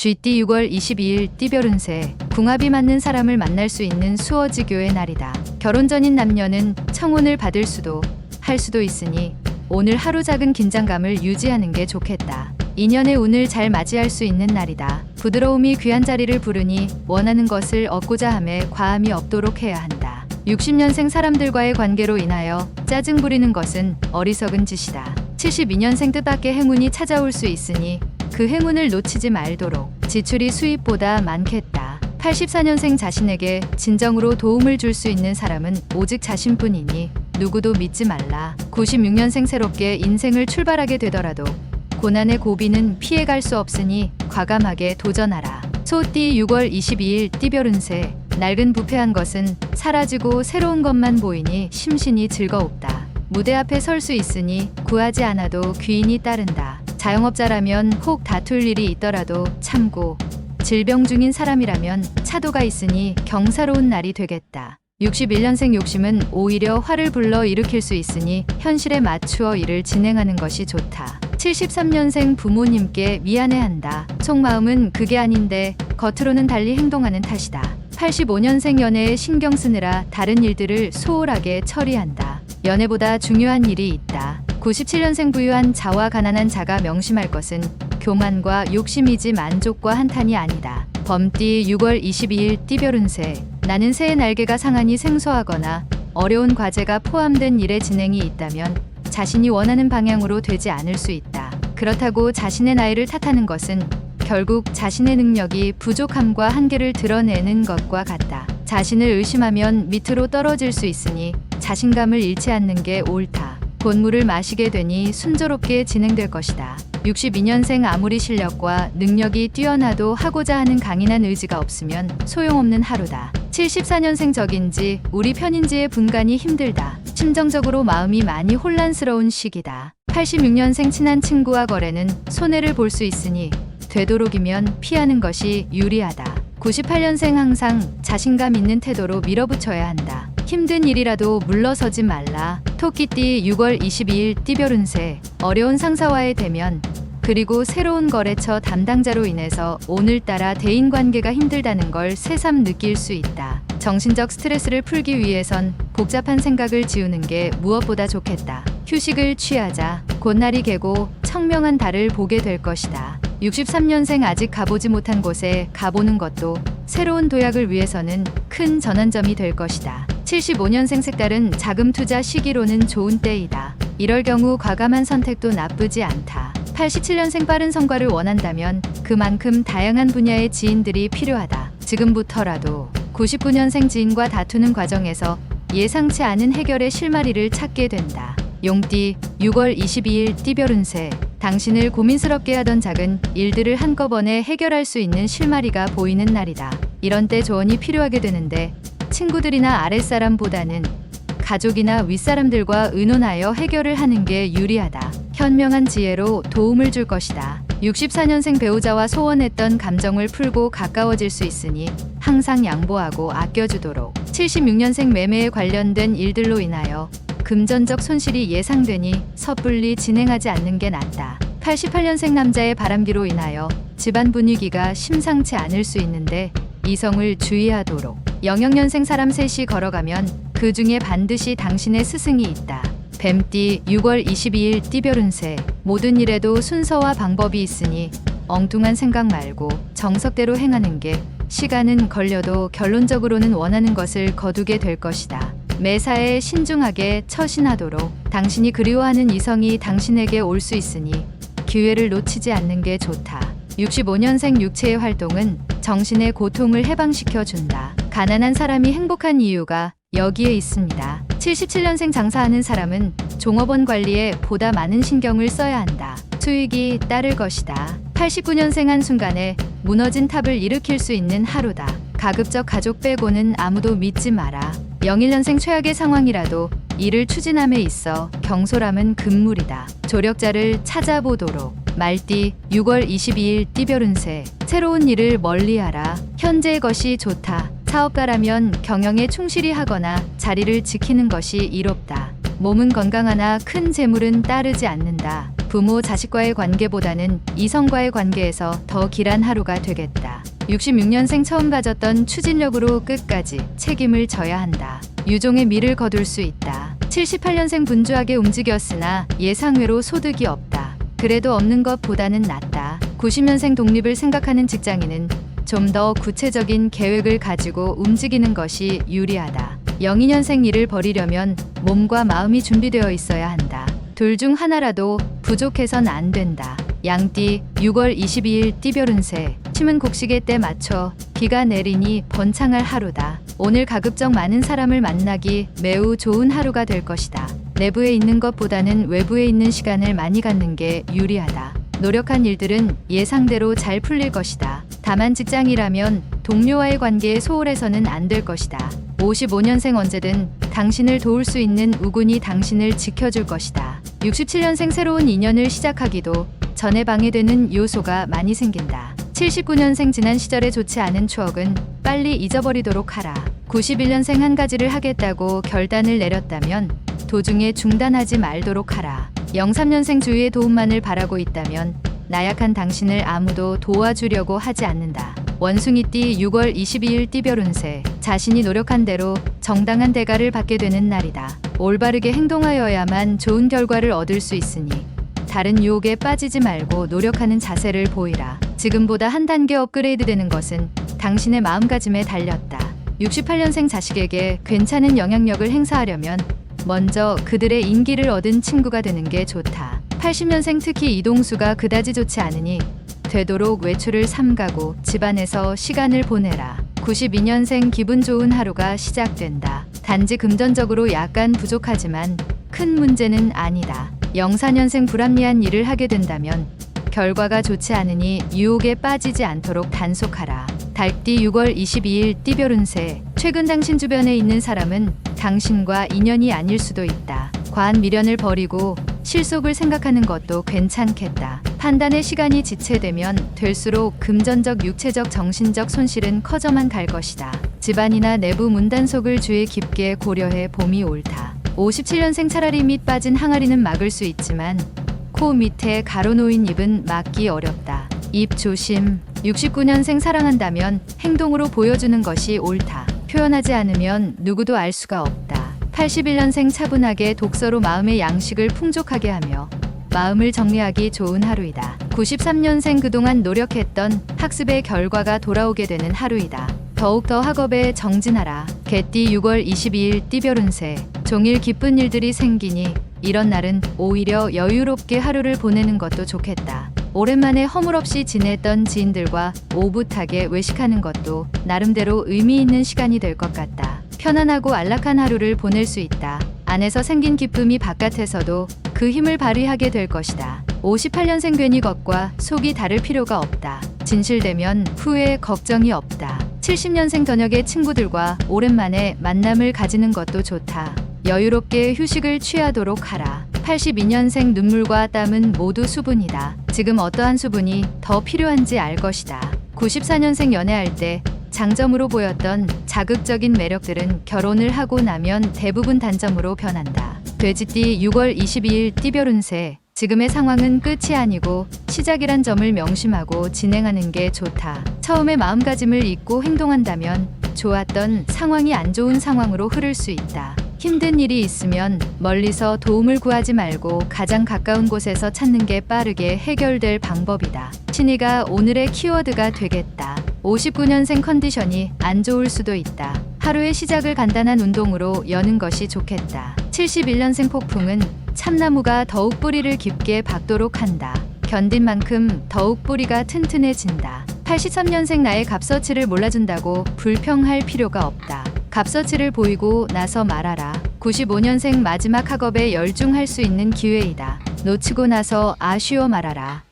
GT 6월 22일 띠별 운세, 궁합이 맞는 사람을 만날 수 있는 수어지교의 날이다. 결혼 전인 남녀는 청혼을 받을 수도 할 수도 있으니 오늘 하루 작은 긴장감을 유지하는 게 좋겠다. 인연의 운을 잘 맞이할 수 있는 날이다. 부드러움이 귀한 자리를 부르니 원하는 것을 얻고자 함에 과함이 없도록 해야 한다. 60년생 사람들과의 관계로 인하여 짜증 부리는 것은 어리석은 짓이다. 72년생 뜻밖의 행운이 찾아올 수 있으니 그 행운을 놓치지 말도록. 지출이 수입보다 많겠다. 84년생 자신에게 진정으로 도움을 줄 수 있는 사람은 오직 자신뿐이니 누구도 믿지 말라. 96년생 새롭게 인생을 출발하게 되더라도 고난의 고비는 피해갈 수 없으니 과감하게 도전하라. 소띠 6월 22일 띠별 운세, 낡은 부패한 것은 사라지고 새로운 것만 보이니 심신이 즐거웁다. 무대 앞에 설 수 있으니 구하지 않아도 귀인이 따른다. 자영업자라면 혹 다툴 일이 있더라도 참고, 질병 중인 사람이라면 차도가 있으니 경사로운 날이 되겠다. 61년생 욕심은 오히려 화를 불러 일으킬 수 있으니 현실에 맞추어 일을 진행하는 것이 좋다. 73년생 부모님께 미안해한다. 속마음은 그게 아닌데 겉으로는 달리 행동하는 탓이다. 85년생 연애에 신경 쓰느라 다른 일들을 소홀하게 처리한다. 연애보다 중요한 일이 있다. 97년생 부유한 자와 가난한 자가 명심할 것은 교만과 욕심이지 만족과 한탄이 아니다. 범띠 6월 22일 띠별 운세, 나는 새의 날개가 상하니 생소하거나 어려운 과제가 포함된 일의 진행이 있다면 자신이 원하는 방향으로 되지 않을 수 있다. 그렇다고 자신의 나이를 탓하는 것은 결국 자신의 능력이 부족함과 한계를 드러내는 것과 같다. 자신을 의심하면 밑으로 떨어질 수 있으니 자신감을 잃지 않는 게 옳다. 곧 물을 마시게 되니 순조롭게 진행될 것이다. 62년생 아무리 실력과 능력이 뛰어나도 하고자 하는 강인한 의지가 없으면 소용없는 하루다. 74년생 적인지 우리 편인지의 분간이 힘들다. 심정적으로 마음이 많이 혼란스러운 시기다. 86년생 친한 친구와 거래는 손해를 볼 수 있으니 되도록이면 피하는 것이 유리하다. 98년생 항상 자신감 있는 태도로 밀어붙여야 한다. 힘든 일이라도 물러서지 말라. 토끼띠 6월 22일 띠별 운세, 어려운 상사와의 대면 그리고 새로운 거래처 담당자로 인해서 오늘따라 대인관계가 힘들다는 걸 새삼 느낄 수 있다. 정신적 스트레스를 풀기 위해선 복잡한 생각을 지우는 게 무엇보다 좋겠다. 휴식을 취하자. 곧 날이 개고 청명한 달을 보게 될 것이다. 63년생 아직 가보지 못한 곳에 가보는 것도 새로운 도약을 위해서는 큰 전환점이 될 것이다. 75년생 색다른 자금 투자 시기로는 좋은 때이다. 이럴 경우 과감한 선택도 나쁘지 않다. 87년생 빠른 성과를 원한다면 그만큼 다양한 분야의 지인들이 필요하다. 지금부터라도. 99년생 지인과 다투는 과정에서 예상치 않은 해결의 실마리를 찾게 된다. 용띠 6월 22일 띠별 운세, 당신을 고민스럽게 하던 작은 일들을 한꺼번에 해결할 수 있는 실마리가 보이는 날이다. 이런 때 조언이 필요하게 되는데 친구들이나 아랫사람보다는 가족이나 윗사람들과 의논하여 해결을 하는 게 유리하다. 현명한 지혜로 도움을 줄 것이다. 64년생 배우자와 소원했던 감정을 풀고 가까워질 수 있으니 항상 양보하고 아껴주도록. 76년생 매매에 관련된 일들로 인하여 금전적 손실이 예상되니 섣불리 진행하지 않는 게 낫다. 88년생 남자의 바람기로 인하여 집안 분위기가 심상치 않을 수 있는데 이성을 주의하도록. 00년생 사람 셋이 걸어가면 그 중에 반드시 당신의 스승이 있다. 뱀띠 6월 22일 띠별 운세, 모든 일에도 순서와 방법이 있으니 엉뚱한 생각 말고 정석대로 행하는 게 시간은 걸려도 결론적으로는 원하는 것을 거두게 될 것이다. 매사에 신중하게 처신하도록. 당신이 그리워하는 이성이 당신에게 올 수 있으니 기회를 놓치지 않는 게 좋다. 65년생 육체의 활동은 정신의 고통을 해방시켜 준다. 가난한 사람이 행복한 이유가 여기에 있습니다. 77년생 장사하는 사람은 종업원 관리에 보다 많은 신경을 써야 한다. 수익이 따를 것이다. 89년생 한순간에 무너진 탑을 일으킬 수 있는 하루다. 가급적 가족 빼고는 아무도 믿지 마라. 01년생 최악의 상황이라도 일을 추진함에 있어 경솔함은 금물이다. 조력자를 찾아보도록. 말띠 6월 22일 띠별 운세, 새로운 일을 멀리하라. 현재의 것이 좋다. 사업가라면 경영에 충실히 하거나 자리를 지키는 것이 이롭다. 몸은 건강하나 큰 재물은 따르지 않는다. 부모 자식과의 관계보다는 이성과의 관계에서 더 길한 하루가 되겠다. 66년생 처음 가졌던 추진력으로 끝까지 책임을 져야 한다. 유종의 미를 거둘 수 있다. 78년생 분주하게 움직였으나 예상외로 소득이 없다. 그래도 없는 것보다는 낫다. 90년생 독립을 생각하는 직장인은 좀 더 구체적인 계획을 가지고 움직이는 것이 유리하다. 02년생 일을 벌이려면 몸과 마음이 준비되어 있어야 한다. 둘 중 하나라도 부족해선 안 된다. 양띠 6월 22일 띠별 운세. 침은 곡식의 때 맞춰 비가 내리니 번창할 하루다. 오늘 가급적 많은 사람을 만나기 매우 좋은 하루가 될 것이다. 내부에 있는 것보다는 외부에 있는 시간을 많이 갖는 게 유리하다. 노력한 일들은 예상대로 잘 풀릴 것이다. 다만 직장이라면 동료와의 관계에 소홀해서는 안 될 것이다. 55년생 언제든 당신을 도울 수 있는 우군이 당신을 지켜줄 것이다. 67년생 새로운 인연을 시작하기도 전에 방해되는 요소가 많이 생긴다. 79년생 지난 시절에 좋지 않은 추억은 빨리 잊어버리도록 하라. 91년생 한 가지를 하겠다고 결단을 내렸다면 도중에 중단하지 말도록 하라. 03년생 주위의 도움만을 바라고 있다면 나약한 당신을 아무도 도와주려고 하지 않는다. 원숭이띠 6월 22일 띠별 운세. 자신이 노력한 대로 정당한 대가를 받게 되는 날이다. 올바르게 행동하여야만 좋은 결과를 얻을 수 있으니 다른 유혹에 빠지지 말고 노력하는 자세를 보이라. 지금보다 한 단계 업그레이드 되는 것은 당신의 마음가짐에 달렸다. 68년생 자식에게 괜찮은 영향력을 행사하려면 먼저 그들의 인기를 얻은 친구가 되는 게 좋다. 80년생 특히 이동수가 그다지 좋지 않으니 되도록 외출을 삼가고 집안에서 시간을 보내라. 92년생 기분 좋은 하루가 시작된다. 단지 금전적으로 약간 부족하지만 큰 문제는 아니다. 04년생 불합리한 일을 하게 된다면 결과가 좋지 않으니 유혹에 빠지지 않도록 단속하라. 달띠 6월 22일 띠별 운세. 최근 당신 주변에 있는 사람은 당신과 인연이 아닐 수도 있다. 과한 미련을 버리고 실속을 생각하는 것도 괜찮겠다. 판단의 시간이 지체되면 될수록 금전적, 육체적, 정신적 손실은 커져만 갈 것이다. 집안이나 내부 문단속을 주의 깊게 고려해 봄이 옳다. 57년생 차라리 밑 빠진 항아리는 막을 수 있지만 코 밑에 가로놓인 입은 막기 어렵다. 입 조심. 69년생 사랑한다면 행동으로 보여주는 것이 옳다. 표현하지 않으면 누구도 알 수가 없다. 81년생 차분하게 독서로 마음의 양식을 풍족하게 하며 마음을 정리하기 좋은 하루이다. 93년생 그동안 노력했던 학습의 결과가 돌아오게 되는 하루이다. 더욱더 학업에 정진하라. 개띠 6월 22일 띠별 운세. 종일 기쁜 일들이 생기니 이런 날은 오히려 여유롭게 하루를 보내는 것도 좋겠다. 오랜만에 허물없이 지냈던 지인들과 오붓하게 외식하는 것도 나름대로 의미 있는 시간이 될 것 같다. 편안하고 안락한 하루를 보낼 수 있다. 안에서 생긴 기쁨이 바깥에서도 그 힘을 발휘하게 될 것이다. 58년생 괜히 겉과 속이 다를 필요가 없다. 진실되면 후회 걱정이 없다. 70년생 저녁에 친구들과 오랜만에 만남을 가지는 것도 좋다. 여유롭게 휴식을 취하도록 하라. 82년생 눈물과 땀은 모두 수분이다. 지금 어떠한 수분이 더 필요한지 알 것이다. 94년생 연애할 때 장점으로 보였던 자극적인 매력들은 결혼을 하고 나면 대부분 단점으로 변한다. 돼지띠 6월 22일 띠별 운세. 지금의 상황은 끝이 아니고 시작이란 점을 명심하고 진행하는 게 좋다. 처음에 마음가짐을 잊고 행동한다면 좋았던 상황이 안 좋은 상황으로 흐를 수 있다. 힘든 일이 있으면 멀리서 도움을 구하지 말고 가장 가까운 곳에서 찾는 게 빠르게 해결될 방법이다. 신의가 오늘의 키워드가 되겠다. 59년생 컨디션이 안 좋을 수도 있다. 하루의 시작을 간단한 운동으로 여는 것이 좋겠다. 71년생 폭풍은 참나무가 더욱 뿌리를 깊게 박도록 한다. 견딘 만큼 더욱 뿌리가 튼튼해진다. 83년생 나의 값어치를 몰라준다고 불평할 필요가 없다. 값어치를 보이고 나서 말하라. 95년생 마지막 학업에 열중할 수 있는 기회이다. 놓치고 나서 아쉬워 말아라.